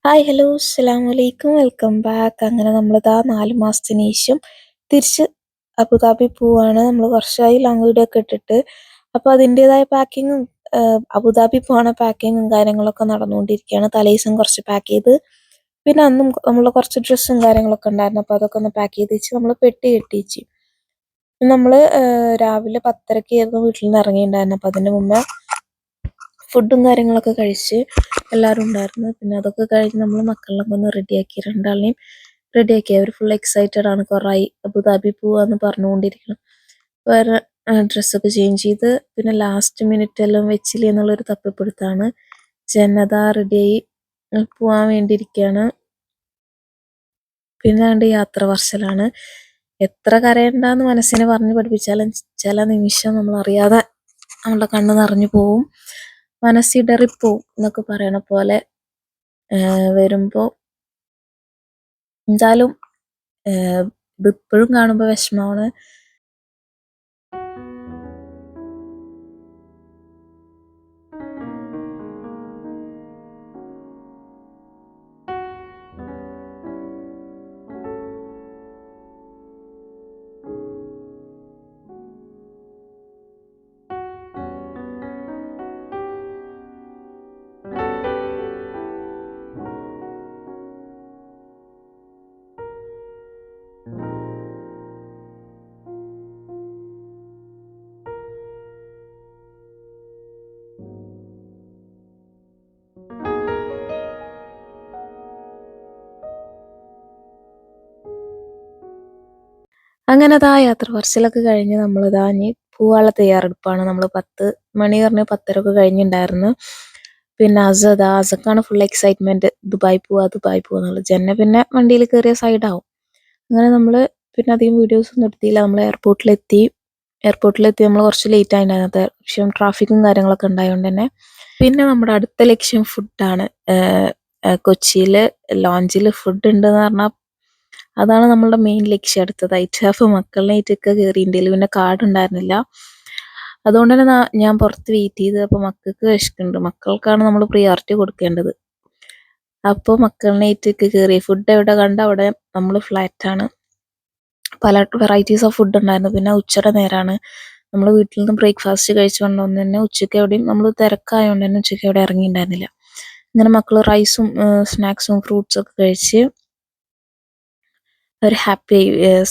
Hi hello അസ്സലാമു അലൈക്കും welcome back. അങ്ങനെ നമ്മളിതാ 4 മാസത്തിന് ശേഷം തിരിച്ച് അബുദാബി പോവാണ്. നമ്മൾ കുറച്ചായി ലോങ് വീഡിയോ ഒക്കെ ഇട്ടിട്ട്. അപ്പോൾ അതിൻ്റെതായ പാക്കിങ്ങും അബുദാബി പോകണ പാക്കിങ്ങും കാര്യങ്ങളൊക്കെ നടന്നുകൊണ്ടിരിക്കുകയാണ്. തലേദിവസം കുറച്ച് പാക്ക് ചെയ്ത്, പിന്നെ അന്നും നമ്മൾ കുറച്ച് ഡ്രസ്സും കാര്യങ്ങളൊക്കെ ഉണ്ടായിരുന്നു. അപ്പോൾ അതൊക്കെ ഒന്ന് പാക്ക് ചെയ്ത് വെച്ച് നമ്മൾ പെട്ടി കെട്ടിച്ച്. നമ്മൾ രാവിലെ 10:30 വീട്ടിൽ നിന്ന് ഇറങ്ങിയിട്ടുണ്ടായിരുന്നു. അപ്പോൾ അതിന് മുമ്പേ ഫുഡും കാര്യങ്ങളൊക്കെ കഴിച്ച് എല്ലാവരും ഉണ്ടായിരുന്നു. പിന്നെ അതൊക്കെ കഴിഞ്ഞ് നമ്മൾ മക്കളിലൊക്കെ ഒന്ന് റെഡിയാക്കി, രണ്ടാളിനെയും റെഡിയാക്കി. അവർ ഫുൾ എക്സൈറ്റഡ് ആണ്. കുറേയായി അബുദാബി പോവാന്ന് പറഞ്ഞുകൊണ്ടിരിക്കണം. വേറെ ഡ്രസ്സൊക്കെ ചേഞ്ച് ചെയ്ത് പിന്നെ ലാസ്റ്റ് മിനിറ്റ് എല്ലാം വെച്ചില്ലേ എന്നുള്ളൊരു തപ്പിപ്പിടുത്താണ്. ജനത റെഡിയായി പോവാൻ വേണ്ടിയിരിക്കുകയാണ്. പിന്നെ അതിൻ്റെ യാത്ര പറച്ചിലാണ്. എത്ര കരയണ്ടെന്ന് മനസ്സിനെ പറഞ്ഞ് പഠിപ്പിച്ചാലും ചില നിമിഷം നമ്മളറിയാതെ നമ്മളുടെ കണ്ണ് നിറഞ്ഞു പോവും, മനസ്സിടറിപ്പോവും എന്നൊക്കെ പറയണ പോലെ വരുമ്പോൾ എന്തായാലും ഇതിപ്പോഴും കാണുമ്പോൾ വിഷമമാണ്. അങ്ങനെ അതാ യാത്ര പറച്ചിലൊക്കെ കഴിഞ്ഞ് നമ്മളിതാ ഇനി പോവാനുള്ള തയ്യാറെടുപ്പാണ്. നമ്മൾ 10 മണി പറഞ്ഞ് 10:30 ഒക്കെ കഴിഞ്ഞിട്ടുണ്ടായിരുന്നു. പിന്നെ അസക്കാണ് ഫുൾ എക്സൈറ്റ്മെന്റ്, ദുബായ് പോവാ എന്നുള്ളത്. ജന്ന പിന്നെ വണ്ടിയിൽ കയറിയ സൈഡാവും. അങ്ങനെ നമ്മൾ പിന്നെ അധികം വീഡിയോസ് ഒന്നും എടുത്തില്ല. നമ്മൾ എയർപോർട്ടിലെത്തി നമ്മൾ കുറച്ച് ലേറ്റ് ആയിട്ടുണ്ടായിരുന്നു. അത്യാവശ്യം ട്രാഫിക്കും കാര്യങ്ങളൊക്കെ ഉണ്ടായതുകൊണ്ട് തന്നെ. പിന്നെ നമ്മുടെ അടുത്ത ലക്ഷ്യം ഫുഡാണ്. കൊച്ചിയിൽ ലോഞ്ചിൽ ഫുഡ് ഉണ്ടെന്ന് പറഞ്ഞാൽ അതാണ് നമ്മളുടെ മെയിൻ ലക്ഷ്യം. അടുത്തതായിട്ട് അപ്പോൾ മക്കളിനായിട്ടൊക്കെ കയറിയിട്ടുണ്ടെങ്കിൽ പിന്നെ കാർഡ് ഉണ്ടായിരുന്നില്ല. അതുകൊണ്ട് തന്നെ ഞാൻ പുറത്ത് വെയിറ്റ് ചെയ്ത്. അപ്പോൾ മക്കൾക്ക് വിശക്കുന്നുണ്ട്, മക്കൾക്കാണ് നമ്മൾ പ്രിയോറിറ്റി കൊടുക്കേണ്ടത്. അപ്പോൾ മക്കളിനായിട്ടൊക്കെ കയറി. ഫുഡ് എവിടെ കണ്ട അവിടെ നമ്മൾ ഫ്ലാറ്റാണ്. പല വെറൈറ്റീസ് ഓഫ് ഫുഡ് ഉണ്ടായിരുന്നു. പിന്നെ ഉച്ചയുടെ നേരമാണ്. നമ്മൾ വീട്ടിൽ നിന്ന് ബ്രേക്ക്ഫാസ്റ്റ് കഴിച്ചു കൊണ്ടുവന്ന് തന്നെ ഉച്ചയ്ക്ക് എവിടെയും നമ്മൾ തിരക്കായതുകൊണ്ട് തന്നെ ഉച്ചയ്ക്ക് എവിടെ ഇറങ്ങിയിട്ടുണ്ടായിരുന്നില്ല. ഇങ്ങനെ മക്കൾ റൈസും സ്നാക്സും ഫ്രൂട്ട്സും ഒക്കെ കഴിച്ച് ഒരു ഹാപ്പി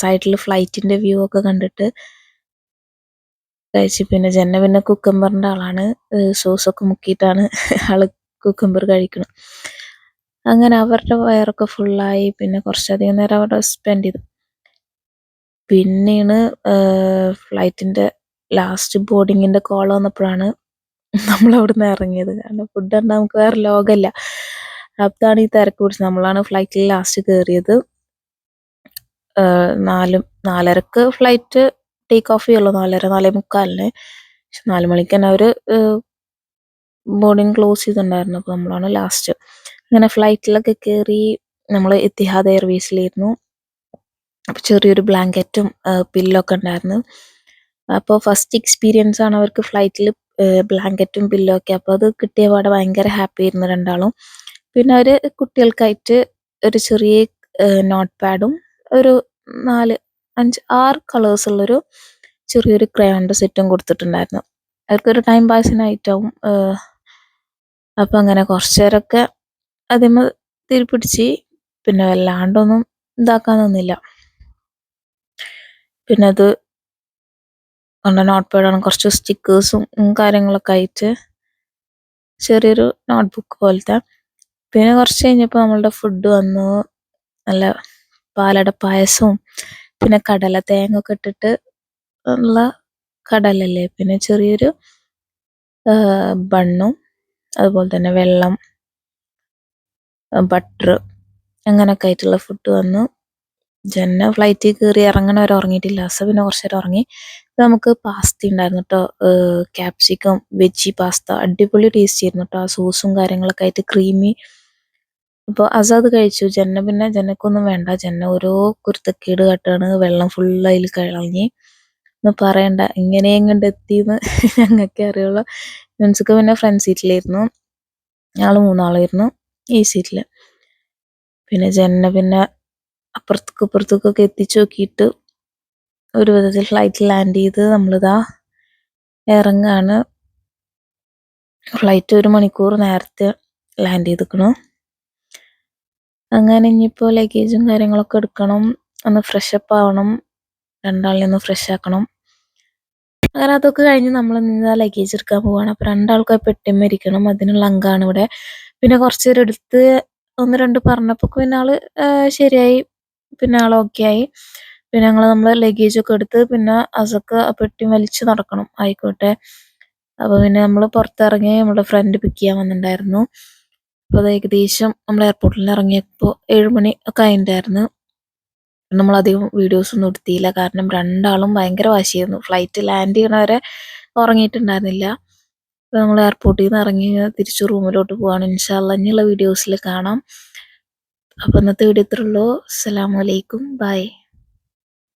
സൈഡിൽ ഫ്ലൈറ്റിന്റെ വ്യൂ ഒക്കെ കണ്ടിട്ട് കഴിച്ച്. പിന്നെ ജന്ന പിന്നെ കുക്കമ്പറിന്റെ ആളാണ്. സോസൊക്കെ മുക്കിയിട്ടാണ് ആള് കുക്കമ്പർ കഴിക്കണം. അങ്ങനെ അവരുടെ വയറൊക്കെ ഫുള്ളായി. പിന്നെ കുറച്ചധികം നേരം അവിടെ സ്പെൻഡ് ചെയ്തു. പിന്നെയാണ് ഫ്ലൈറ്റിന്റെ ലാസ്റ്റ് ബോർഡിങ്ങിന്റെ കോൾ വന്നപ്പോഴാണ് നമ്മൾ അവിടെ നിന്ന് ഇറങ്ങിയത്. കാരണം ഫുഡ് കണ്ടാൽ നമുക്ക് വേറെ ലോകമല്ല. അതാണ് ഈ തിരക്ക് പിടിച്ചത്. നമ്മളാണ് ഫ്ലൈറ്റിൽ ലാസ്റ്റ് കയറിയത്. 4:30 ഫ്ലൈറ്റ് ടേക്ക് ഓഫ് ചെയ്യുള്ളൂ. 4:45 പക്ഷെ 4 മണിക്ക് തന്നെ അവർ ബോർഡിങ് ക്ലോസ് ചെയ്തിട്ടുണ്ടായിരുന്നു. അപ്പോൾ നമ്മളാണ് ലാസ്റ്റ്. അങ്ങനെ ഫ്ലൈറ്റിലൊക്കെ കയറി. നമ്മൾ എത്തിഹാദ് എയർവേസിലായിരുന്നു. അപ്പോൾ ചെറിയൊരു ബ്ലാങ്കറ്റും പില്ലൊക്കെ ഉണ്ടായിരുന്നു. അപ്പോൾ ഫസ്റ്റ് എക്സ്പീരിയൻസ് ആണ് അവർക്ക് ഫ്ലൈറ്റിൽ ബ്ലാങ്കറ്റും പില്ലോ ഒക്കെ. അപ്പോൾ അത് കിട്ടിയ പാടെ ഭയങ്കര ഹാപ്പി ആയിരുന്നു രണ്ടാളും. പിന്നെ അവർ കുട്ടികൾക്കായിട്ട് ഒരു ചെറിയ നോട്ട് പാഡും ഒരു 4, 5, 6 കളേഴ്സ് ഉള്ളൊരു ചെറിയൊരു ക്രയോണിൻ്റെ സെറ്റും കൊടുത്തിട്ടുണ്ടായിരുന്നു. അവർക്കൊരു ടൈം പാസിനായിട്ടാവും. അപ്പം അങ്ങനെ കുറച്ച് നേരമൊക്കെ അതിന്മേൽ തിരിപ്പിടിച്ച്. പിന്നെ വല്ലാണ്ടൊന്നും ഇതാക്കാൻ നിന്നില്ല. പിന്നെ അത് നോട്ട് പാഡാണ്. കുറച്ച് സ്റ്റിക്കേഴ്സും കാര്യങ്ങളൊക്കെ ആയിട്ട് ചെറിയൊരു നോട്ട് ബുക്ക് പോലത്തെ. പിന്നെ കുറച്ച് കഴിഞ്ഞപ്പോൾ നമ്മളുടെ ഫുഡ് വന്നു. നല്ല പാലട പായസവും പിന്നെ കടല തേങ്ങ ഒക്കെ ഇട്ടിട്ട് ഉള്ള കടലല്ലേ. പിന്നെ ചെറിയൊരു ബണ്ണും അതുപോലെ തന്നെ വെള്ളം, ബട്ടർ, അങ്ങനെയൊക്കെ ആയിട്ടുള്ള ഫുഡ് വന്നു. ജന്ന ഫ്ലൈറ്റിൽ കയറി ഇറങ്ങണ വരെ ഉറങ്ങിയിട്ടില്ല. പിന്നെ കുറച്ച് നേരം ഉറങ്ങി. നമുക്ക് പാസ്ത ഉണ്ടായിരുന്നു കേട്ടോ. ക്യാപ്സിക്കം വെജി പാസ്ത, അടിപൊളി ടേസ്റ്റ് ആയിരുന്നു കേട്ടോ. ആ സോസും കാര്യങ്ങളൊക്കെ ആയിട്ട് ക്രീമി. അപ്പോൾ അത് കഴിച്ചു. പിന്നെ ജന്നക്കൊന്നും വേണ്ട. ജന്ന ഓരോ കുരുത്തക്കേട് കാട്ടാണ്. വെള്ളം ഫുള്ള് അതിൽ കളഞ്ഞ്. ഒന്നും പറയണ്ട, ഇങ്ങനെയും കണ്ട് എത്തിയെന്ന് ഞങ്ങൾക്ക് അറിയുള്ളൂ. ഫ്രണ്ട്സൊക്കെ പിന്നെ ഫ്രണ്ട് സീറ്റിലായിരുന്നു. ഞങ്ങൾ 3 ആളായിരുന്നു ഈ സീറ്റിൽ. പിന്നെ ജെന്നെ പിന്നെ അപ്പുറത്തേക്കൊക്കെ എത്തിച്ചു നോക്കിയിട്ട് ഒരു വിധത്തിൽ ഫ്ലൈറ്റ് ലാൻഡ് ചെയ്ത് നമ്മളിതാ ഇറങ്ങാണ്. ഫ്ലൈറ്റ് 1 മണിക്കൂർ നേരത്തെ ലാൻഡ് ചെയ്തിക്കണു. അങ്ങനെ ഇനിയിപ്പോൾ ലഗേജും കാര്യങ്ങളൊക്കെ എടുക്കണം, ഒന്ന് ഫ്രഷപ്പ് ആവണം, രണ്ടാളിനെ ഒന്ന് ഫ്രഷ് ആക്കണം. അങ്ങനെ അതൊക്കെ കഴിഞ്ഞ് നമ്മൾ ഇന്ന് ലഗേജ് എടുക്കാൻ പോവാണ്. അപ്പോൾ 2 ആൾക്കാർ പെട്ടിമ്മ ഇരിക്കണം, അതിനുള്ള അങ്കാണ് ഇവിടെ. പിന്നെ കുറച്ച് നേരം എടുത്ത് 1-2 പറഞ്ഞപ്പോൾ പിന്നെ ആള് ശരിയായി, പിന്നെ ആൾ ഓക്കെ ആയി. പിന്നെ നമ്മൾ ലഗേജ് ഒക്കെ എടുത്ത് പിന്നെ അസക്ക് ആ പെട്ടി വലിച്ച് നടക്കണം. ആയിക്കോട്ടെ. അപ്പോൾ പിന്നെ നമ്മൾ പുറത്തിറങ്ങി നമ്മുടെ ഫ്രണ്ട് പിക്ക് ചെയ്യാൻ വന്നിട്ടുണ്ടായിരുന്നു. അപ്പോൾ അത് ഏകദേശം നമ്മൾ എയർപോർട്ടിൽ ഇറങ്ങിയപ്പോൾ 7 മണി ഒക്കെ ആയിട്ടുണ്ടായിരുന്നു. നമ്മളധികം വീഡിയോസ് ഒന്നും എടുത്തില്ല, കാരണം 2 ആളും ഭയങ്കര വാശിയായിരുന്നു. Flight land ചെയ്യണവരെ ഉറങ്ങിയിട്ടുണ്ടായിരുന്നില്ല. അപ്പോൾ നമ്മൾ എയർപോർട്ടിൽ നിന്ന് ഇറങ്ങി തിരിച്ച് റൂമിലോട്ട് പോവാണ്. ഇൻഷാ അല്ലാഹ് ഇനിയുള്ള വീഡിയോസിൽ കാണാം. അപ്പോൾ ഇന്നത്തെ വീഡിയോ ഇത്രേ ഉള്ളൂ. അസ്സലാമു അലൈക്കും, ബൈ.